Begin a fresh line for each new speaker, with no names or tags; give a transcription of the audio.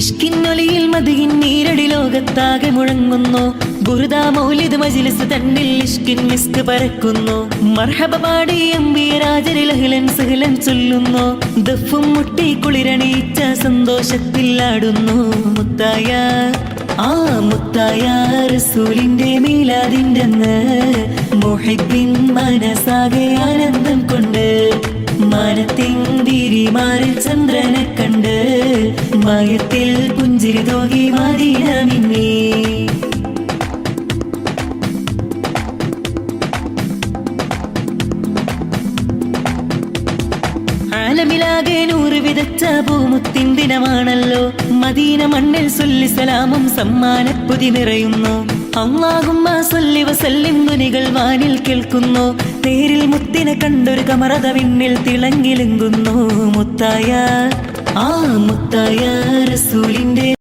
ഇഷ്കിന്നൊലിയിൽ മതിയിൻ നീരടി ലോകത്താകെ മുഴങ്ങുന്നു. ബുറുദ മൗലിദ് മജ്ലിസ് തന്നിൽ ഇഷ്കിൻ മിസ്ക് പരക്കുന്നു. മർഹബ പാടി അമ്പിയരാജരിൽ അഹ്ലൻ സഹ്ലൻ ചൊല്ലുന്നു. ദഫും മുട്ടി കുളിരണീച്ച സന്തോഷത്തിൽ ആടുന്നു. മുത്തായ മുത്തായ റസൂലിന്റെ മീലാദിന്റെ അന്ന് മുഹിബ്ബിൻ മനസാകെ ആനന്ദം കൊണ്ട് മാനത്തിന്തിരിമാറിൽ ചന്ദ്രനെ കണ്ട് മയത്തിൽ പുഞ്ചിരി തോകി മദീന മിന്നി. ആലമിലാകെ നൂറ് വിതച്ച പൂമുത്തിൻ ദിനമാണല്ലോ. മദീന മണ്ണിൽ സൊല്ലി സലാമും സമ്മാനപ്പൊതി നിറയുന്നു. അല്ലാഹുമ്മ സല്ലി വസല്ലിം ധ്വനികൾ വാനിൽ കേൾക്കുന്നു. തേരിൽ മുത്തിനെ കണ്ടൊരു കമറത വിണ്ണിൽ തിളങ്ങിലെങ്കുന്നു. മുത്തായ റസൂലിന്റെ